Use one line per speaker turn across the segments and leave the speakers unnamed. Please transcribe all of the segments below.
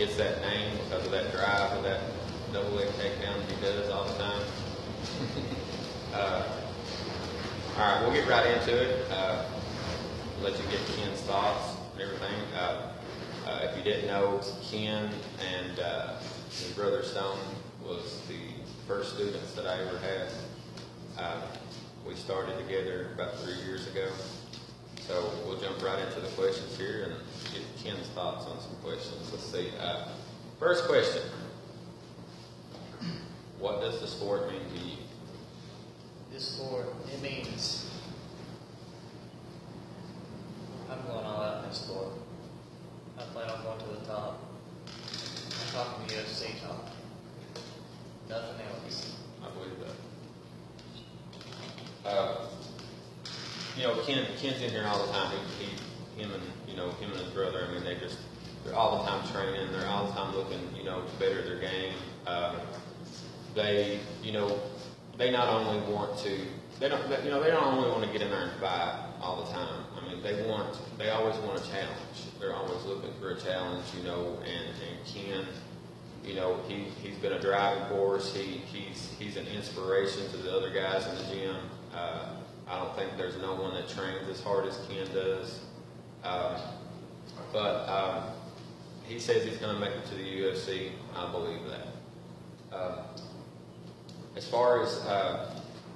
gets that name because of that drive or that double leg takedown that he does all the time. All right, we'll get right into it. Let you get Ken's thoughts and everything. If you didn't know, Ken and his brother Stone was the first students that I ever had. We started together about 3 years ago. So we'll jump right into the questions here and get Ken's thoughts on some questions. Let's see. First question. What does the sport mean to you?
This sport, it means I'm going all out in this sport. I plan on going to the top. I'm talking UFC top. Nothing else.
I believe that. You know, Ken's in here all the time. Him and his brother. I mean, they're all the time training. They're all the time looking, to better their game. They not only want to, they don't only want to get in there and fight all the time. I mean, they always want a challenge. They're always looking for a challenge, and Ken, he's been a driving force. He's an inspiration to the other guys in the gym. I don't think there's no one that trains as hard as Ken does. But he says he's going to make it to the UFC. I believe that. As far as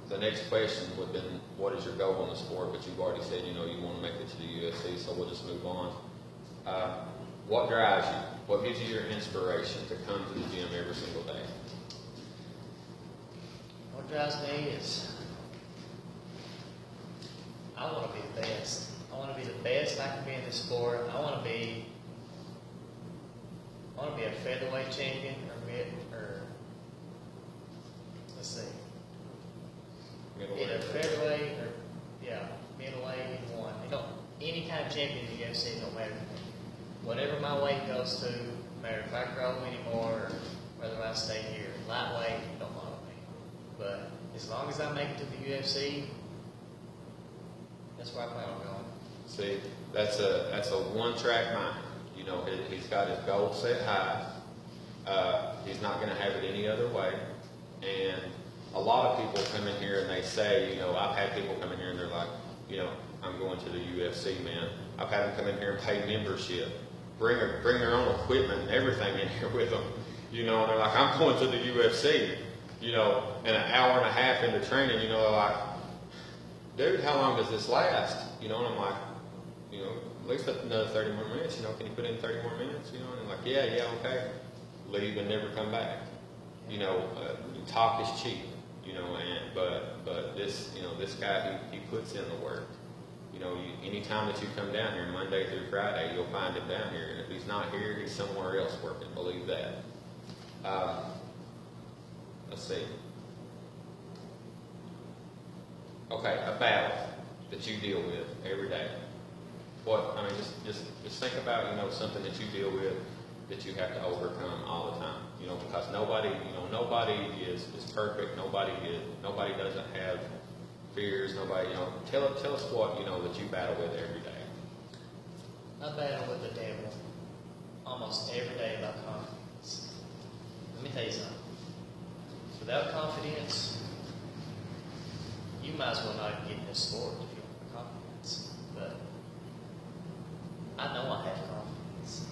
the next question would have been, what is your goal in the sport? But you've already said, you want to make it to the UFC, so we'll just move on. What drives you? What gives you your inspiration to come to the gym every single day?
What drives me is I want to be the best. I want to be the best I can be in this sport. I want to be a featherweight champion or let's see. Either featherweight or middleweight, one. Any kind of champion in the UFC don't matter to me. Whatever my weight goes to, no matter if I grow anymore or whether I stay here. Lightweight, don't bother me. But as long as I make it to the UFC, that's where I plan on going.
See, that's a one-track mind. He's got his goal set high. He's not going to have it any other way. And a lot of people come in here and they say, I've had people come in here and they're like, I'm going to the UFC, man. I've had them come in here and pay membership, bring their own equipment and everything in here with them, and they're like, I'm going to the UFC, and an hour and a half into training, they're like, dude, how long does this last? And I'm like, at least another 30 more minutes, can you put in 30 more minutes, and they're like, yeah, okay. Leave and never come back. Talk is cheap, but this guy, he puts in the work. Anytime that you come down here, Monday through Friday, you'll find him down here. And if he's not here, he's somewhere else working. Believe that. Let's see. Okay, a battle that you deal with every day. Just think about, something that you deal with that you have to overcome all the time. Because nobody is perfect. Nobody doesn't have fears. Nobody, tell us what, that you battle with every day.
I battle with the devil almost every day about confidence. Let me tell you something. Without confidence, you might as well not get in this sport if you don't have confidence. But I know I have confidence.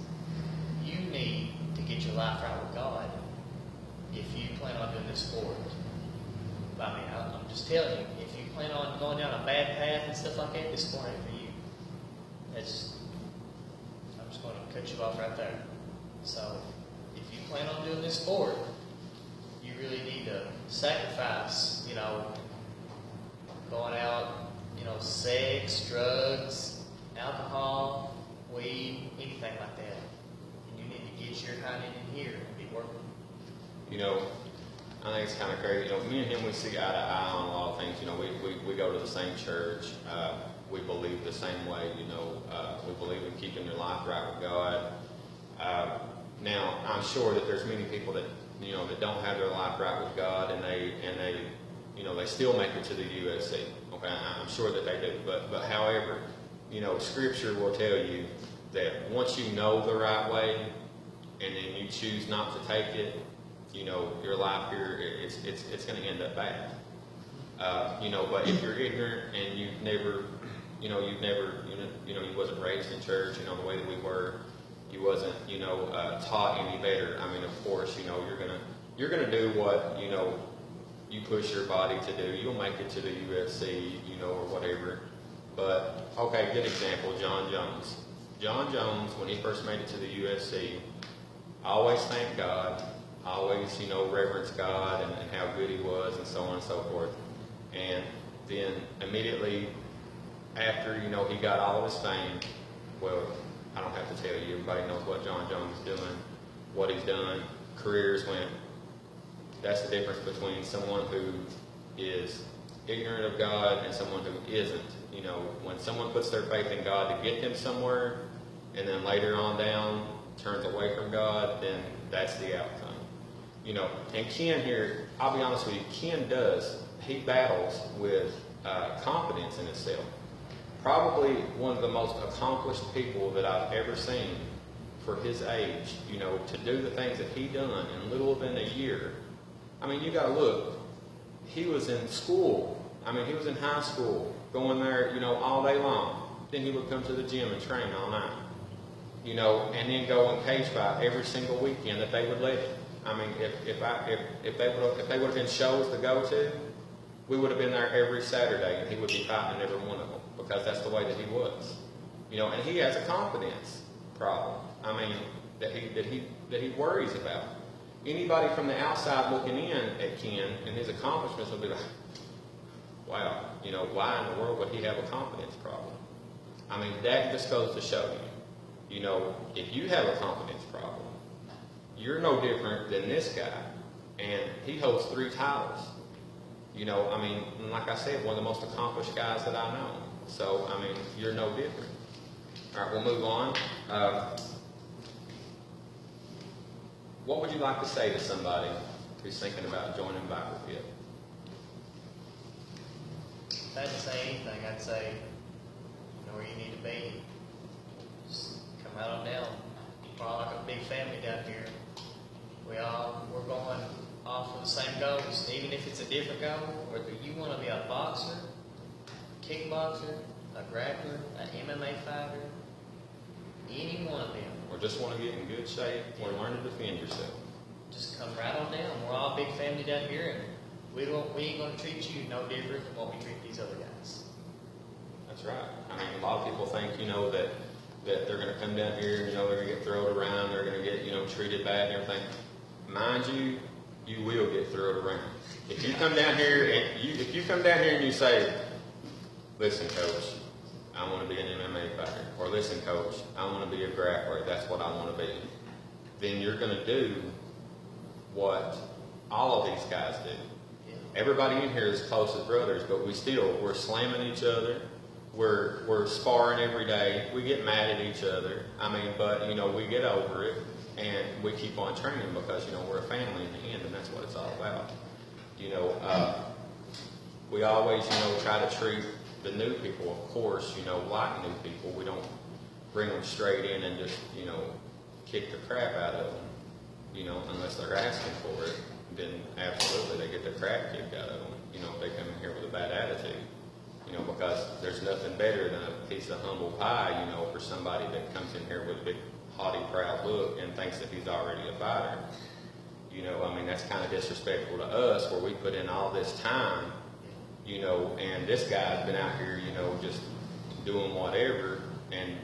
You need to get your life right with God if you plan on doing this sport. I'm just telling you, if you plan on going down a bad path and stuff like that, this sport ain't for you. I'm just going to cut you off right there. So, if you plan on doing this sport, you really need to sacrifice, going out, sex, drugs, alcohol, weed, anything like that. And you need to get your hind end in here and be working.
I think it's kind of crazy. Me and him, we see eye to eye on a lot of things. We go to the same church. We believe the same way. We believe in keeping your life right with God. Now, I'm sure that there's many people that that don't have their life right with God, and they still make it to the UFC. Okay, I'm sure that they do. But however, Scripture will tell you that once you know the right way and then you choose not to take it, you know, your life here, it's going to end up bad. You know, but if you're ignorant and you wasn't raised in church, you know, the way that we were, you wasn't, you know, taught any better. I mean, of course, you know, you're gonna do what, you know, you push your body to do. You'll make it to the UFC, you know, or whatever. But, okay, good example, John Jones. John Jones, when he first made it to the UFC, I always thank God, I always, you know, reverence God and how good he was and so on and so forth. And then immediately after, you know, he got all of his fame, well, I don't have to tell you, everybody knows what John Jones is doing, what he's done, careers went. That's the difference between someone who is ignorant of God and someone who isn't. You know, when someone puts their faith in God to get them somewhere, and then later on down turns away from God, then that's the outcome. You know, and Ken here, I'll be honest with you, Ken he battles with confidence in himself. Probably one of the most accomplished people that I've ever seen for his age, you know, to do the things that he done in little than a year. I mean, you got to look. He was in school. I mean, he was in high school, going there, you know, all day long. Then he would come to the gym and train all night, you know, and then go and cage fight every single weekend that they would let him. I mean, if they would have been shows to go to, we would have been there every Saturday, and he would be fighting in every one of them because that's the way that he was, you know. And he has a confidence problem. I mean, that he worries about. Anybody from the outside looking in at Ken and his accomplishments will be like, wow, you know, why in the world would he have a confidence problem? I mean, that just goes to show you, you know, if you have a confidence problem, you're no different than this guy, and he holds 3 titles. You know, I mean, like I said, one of the most accomplished guys that I know. So, I mean, you're no different. All right, we'll move on. What would you like to say to somebody who's thinking about joining Viper Pit?
If I had to say anything, I'd say, you know where you need to be. Just come out on down. We're all like a big family down here. We're going off of the same goals, even if it's a different goal. Whether you want to be a boxer, kickboxer, a grappler, an MMA fighter, any one of them.
Or just want to get in good shape, or learn to defend yourself.
Just come right on down. We're all a big family down here, and we ain't going to treat you no different than what we treat these other guys.
That's right. I mean, a lot of people think, you know, that they're going to come down here, you know, they're going to get thrown around, they're going to get, you know, treated bad and everything. Mind you, you will get thrown around. If you come down here and you say, listen, coach, I want to be an MMA fighter, or listen, coach, I want to be a grappler, that's what I want to be, then you're going to do what all of these guys do. Yeah. Everybody in here is close as brothers, but we're slamming each other, we're sparring every day, we get mad at each other, I mean, but, you know, we get over it, and we keep on training because, you know, we're a family in the end, and that's what it's all about. You know, we always, you know, try to treat the new people, of course, you know, like new people. We don't bring them straight in and just, you know, kick the crap out of them, you know, unless they're asking for it. Then absolutely they get the crap kicked out of them, you know, if they come in here with a bad attitude, you know, because there's nothing better than a piece of humble pie, you know, for somebody that comes in here with a big haughty, proud look and thinks that he's already a fighter. You know, I mean, that's kind of disrespectful to us, where we put in all this time, you know, and this guy's been out here, you know, just doing whatever, and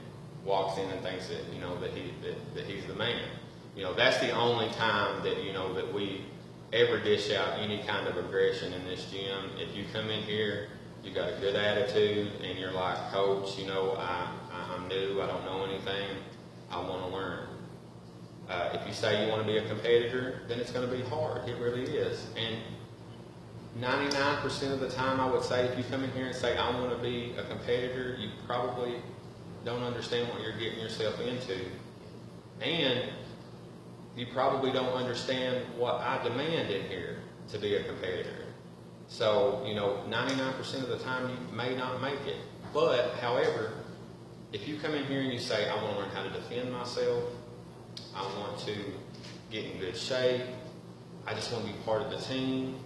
walks in and thinks that, you know, that he's the man. You know, that's the only time that, you know, that we ever dish out any kind of aggression in this gym. If you come in here, you got a good attitude, and you're like, coach, you know, I'm new, I don't know anything, I want to learn. If you say you want to be a competitor, then it's going to be hard. It really is. And 99% of the time, I would say, if you come in here and say, I want to be a competitor, you probably don't understand what you're getting yourself into. And you probably don't understand what I demand in here to be a competitor. So, you know, 99% of the time, you may not make it. But, however, if you come in here and you say, I want to learn how to defend myself, I want to get in good shape. I just want to be part of the team.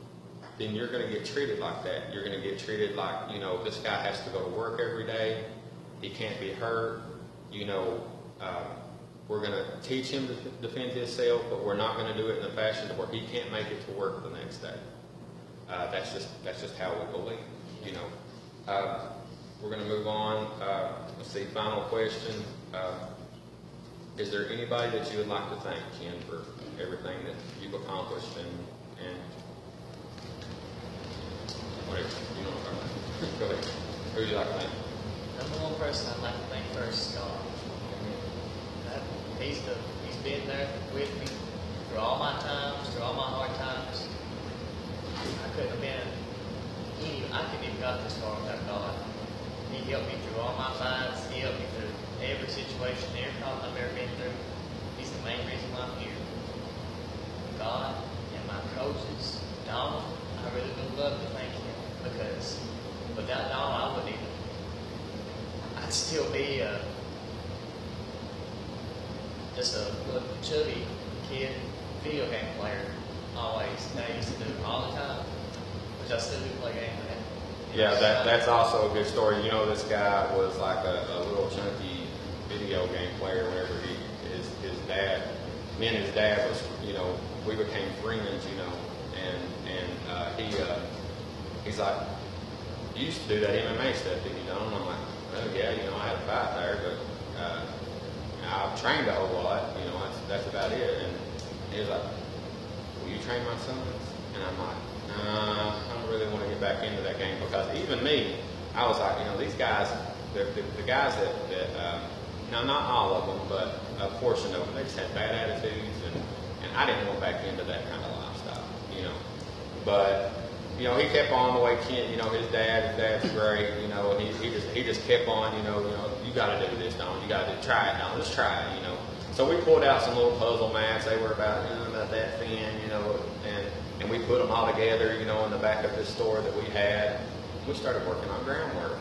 Then you're going to get treated like that. You're going to get treated like, you know, this guy has to go to work every day. He can't be hurt. You know, we're going to teach him to defend himself, but we're not going to do it in a fashion to where he can't make it to work the next day. That's just how we believe. You know, we're going to move on. Let's see. Final question. Is there anybody that you would like to thank, Ken, for everything that you've accomplished and whatever you know what I'm talking about? Go ahead. Who would you like to thank?
Number one person I'd like to thank first is God. He's been there with me through all my times, through all my hard times. I couldn't even got this far without God. He helped me through all my fights. He helped me through every situation, every problem I've ever been through. He's the main reason why I'm here. God and my coaches, Donald, I really would love to thank him, because without Donald, I wouldn't even. I'd still be just a little chubby kid, video game player, always. That I used to do all the time, which I still do play games.
Yeah, that's also a good story. You know, this guy was like a little chunky video game player whenever his dad, me and his dad was, you know, we became friends, you know, and he's like, you used to do that MMA stuff, didn't you, Don? I'm like, oh yeah, you know, I had a fight there, but I've trained a whole lot, you know, that's about it. And he was like, will you train my sons? And I'm like, I don't really want to get back into that game, because even me, I was like, you know, these guys, the guys that now not all of them, but a portion of them, they just had bad attitudes, and I didn't want back into that kind of lifestyle, you know. But you know, he kept on the way Kent, you know, his dad's great, you know, and he just kept on, you know, you got to do this, Don, you got to try it, Don, let's try it, you know. So we pulled out some little puzzle mats. They were about that thin, you know, and we put them all together, you know, in the back of this store that we had. We started working on groundwork,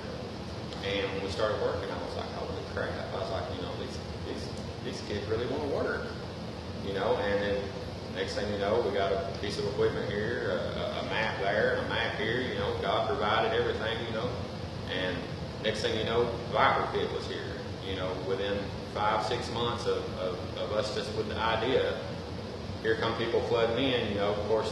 and when we started working, I was like, holy crap! I was like, you know, these kids really want to work, you know, and then. Next thing you know, we got a piece of equipment here, a map there, and a map here. You know, God provided everything, you know. And next thing you know, Viper Pit was here. You know, within 5-6 months of us just with the idea, here come people flooding in. You know, of course,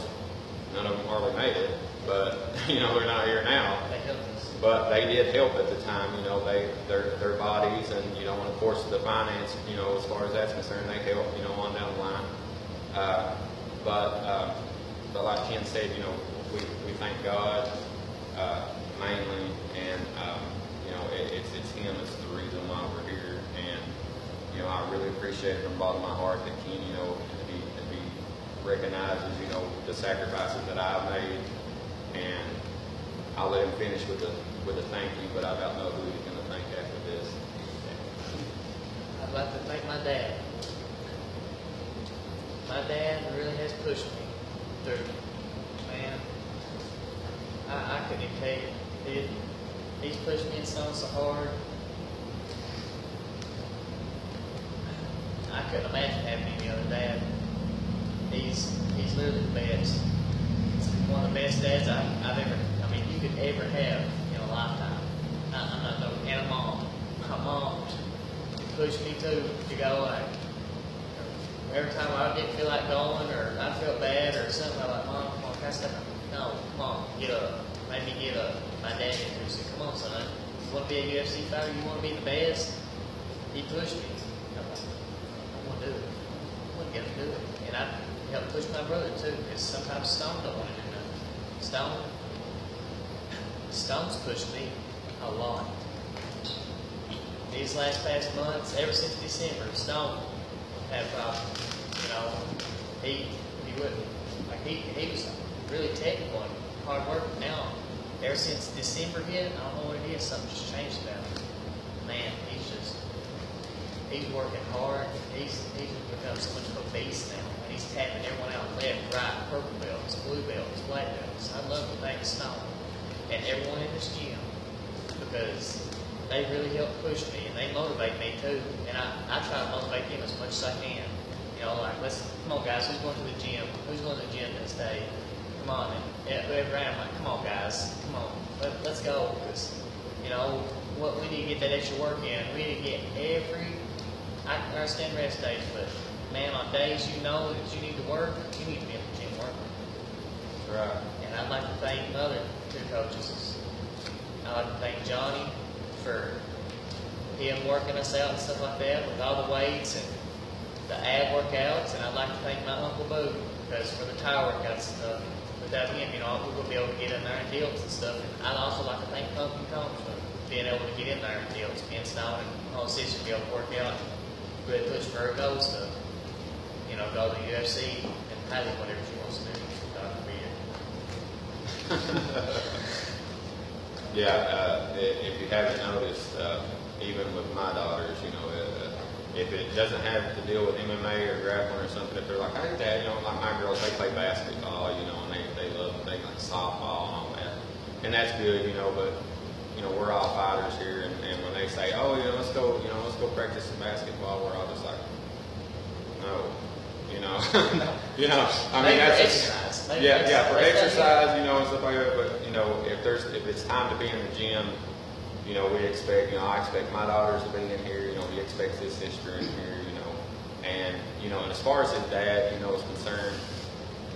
none of them hardly made it, but you know, they're not here now.
They helped us.
But they did help at the time. You know, their bodies, and you know, and of course the finance. You know, as far as that's concerned, they help. You know, on down the line. But like Ken said, you know, we thank God mainly, and you know, it's Him that's the reason why we're here, and you know, I really appreciate it from the bottom of my heart that Ken, you know, he recognizes, you know, the sacrifices that I've made, and I'll let him finish with the thank you, but I don't know who he's going to thank after this.
I'd like to thank my dad. My dad really has pushed me through. Man, I couldn't even tell you. He's pushed me in something so hard. I couldn't imagine having any other dad. He's literally the best. He's one of the best dads I've ever, you could ever have in a lifetime. I'm not joking. And a mom. My mom pushed me to go like, every time I didn't feel like going, or I felt bad, or something, I'm like, Mom, come on, can I step up? No, Mom, get up. Made me get up. My dad said, come on, son. You want to be a UFC fighter? You want to be the best? He pushed me. I'm like, I want to do it. I want to get him to do it. And I helped push my brother, too, because sometimes Stone don't want to do nothing. Stone's pushed me a lot. These past months, ever since December, Stone had a problem. You know, he wouldn't, like he was really technical and hard work. Now, ever since December hit, I don't know what it is, something just changed about him. Man, he's working hard. He's become so much of a beast now. And he's tapping everyone out left, right, purple belts, blue belts, black belts. I love to thank Stone and everyone in this gym, because they really help push me, and they motivate me too. And I try to motivate them as much as I can. You know, like, come on guys, who's going to the gym? Who's going to the gym this day? Come on. And whoever I am, like, come on guys, come on, let's go. Because, you know, we need to get that extra work in. We need to get I understand rest days, but man, on days you know that you need to work, you need to be in the gym working.
That's right.
And I'd like to thank my other two coaches. I'd like to thank Johnny for him working us out and stuff like that with all the weights and the ab workouts, and I'd like to thank my Uncle Boo because for the tire workouts and stuff. Without him, you know, we would be able to get in there and deals and stuff. And I'd also like to thank Pumpkin Combs for being able to get in there and deals, being installed, and all the sisters be able to work out, really push for her goals to, you know, go to the UFC and pay whatever she wants to do.
Yeah, if you haven't noticed, even with my daughters, you know, if it doesn't have to deal with MMA or grappling or something, if they're like, hey dad, you know, like my girls, they play basketball, you know, and they love, they like softball and all that. And that's good, you know, but, you know, we're all fighters here, and when they say, oh, you know, let's go practice some basketball, we're all just like, no, you know, you know, I mean, that's
exercise.
For exercise, you know, and stuff like that. But you know, if it's time to be in the gym, you know, I expect my daughters to be in here. You know, he expects his sister in here. You know, and and as far as his dad, you know, is concerned,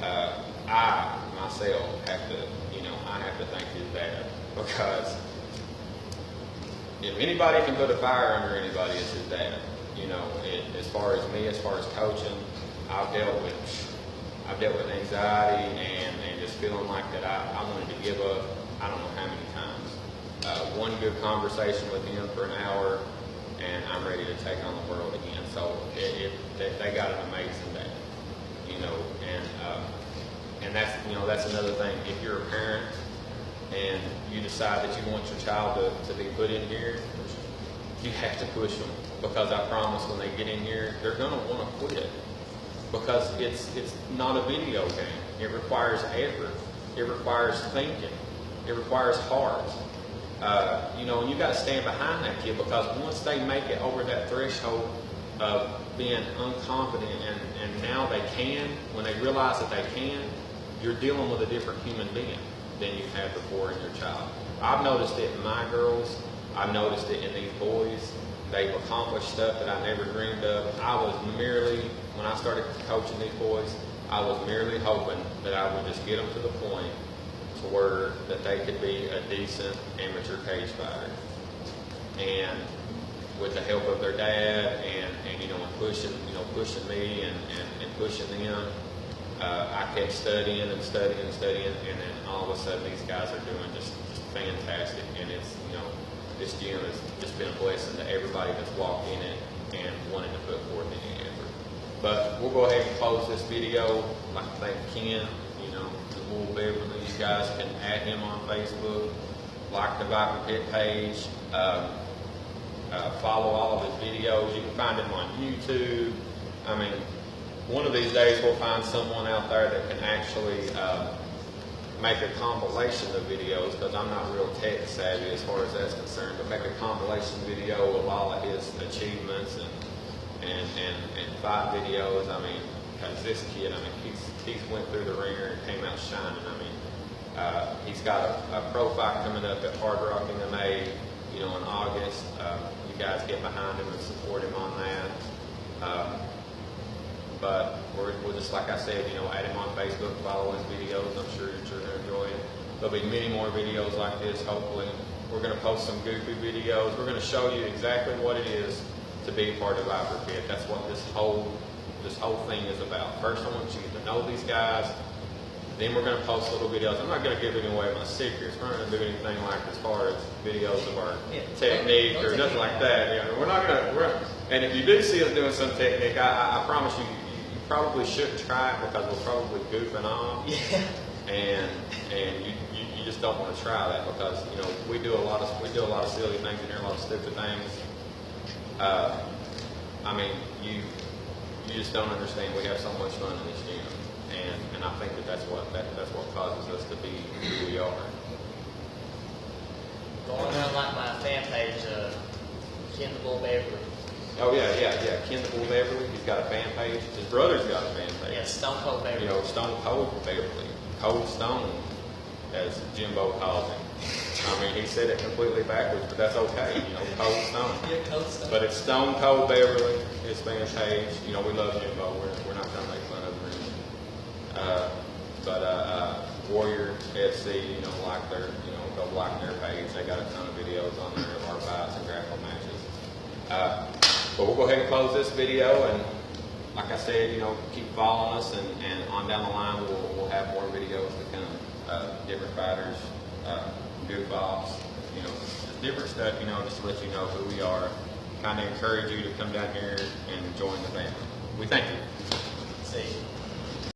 I myself have to, I have to thank his dad, because if anybody can put a fire under anybody, it's his dad. You know, as far as me, as far as coaching, I've dealt with anxiety and just feeling like that I wanted to give up. I don't know how many times. One good conversation with him for an hour, and I'm ready to take on the world again. So they got an amazing dad, and that's another thing. If you're a parent and you decide that you want your child to be put in here, you have to push them, because I promise when they get in here, they're going to want to quit. Because it's not a video game. It requires effort. It requires thinking. It requires heart. And you got to stand behind that kid, because once they make it over that threshold of being unconfident and now they can, when they realize that they can, you're dealing with a different human being than you had before in your child. I've noticed it in my girls. I've noticed it in these boys. They've accomplished stuff that I never dreamed of. When I started coaching these boys, I was merely hoping that I would just get them to the point to where that they could be a decent amateur cage fighter. And with the help of their dad and pushing me and pushing them, I kept studying, and then all of a sudden these guys are doing just fantastic. And this gym has just been a blessing to everybody that's walked in it and wanted to put forth any effort. But we'll go ahead and close this video. I'd like to thank Ken, the Beverly. You guys can add him on Facebook, like the Viper Pit page, follow all of his videos. You can find him on YouTube. I mean, one of these days we'll find someone out there that can actually make a compilation of videos, because I'm not real tech savvy as far as that's concerned, but make a compilation video of all of his achievements and fight videos. I mean, because this kid, he's went through the ringer and came out shining. I mean, he's got a pro fight coming up at Hard Rock MMA, in August. You guys get behind him and support him on that. But we're just, like I said, add him on Facebook, follow his videos. I'm sure you're going to enjoy it. There'll be many more videos like this, hopefully. We're going to post some goofy videos. We're going to show you exactly what it is to be part of Viper Pit. That's what this whole thing is about. First, I want you to know these guys. Then we're going to post little videos. I'm not going to give any away my secrets. We're not going to do anything like as far as videos of our technique or nothing like that. We're not going to. And if you do see us doing some technique, I promise you probably shouldn't try it, because we're probably goofing off. Yeah. And you just don't want to try that, because we do a lot of silly things in here, a lot of stupid things. I mean, you just don't understand. We have so much fun in this gym, and I think that's what causes us to be who we are.
Going down like my fan page, Ken the Bull Beverly.
Oh yeah, Ken the Bull Beverly. got a fan page. His brother's got a fan page.
Yeah, Stone Cold Beverly.
You know, Stone Cold Beverly. Cold Stone, as Jimbo calls him. I mean, he said it completely backwards, but that's okay. You know, Cold Stone.
Yeah, Cold Stone.
But it's Stone Cold Beverly, his fan page. You know, we love Jimbo. We're not trying to make fun of him or anything. Warrior FC, you know, go like their page. They got a ton of videos on there of our fights and grapple matches. But we'll go ahead and close this video, and like I said, you know, keep following us, and on down the line we'll have more videos to come. Different fighters, good box, you know, just different stuff, you know, just to let you know who we are. Kind of encourage you to come down here and join the family. We thank you.
See you.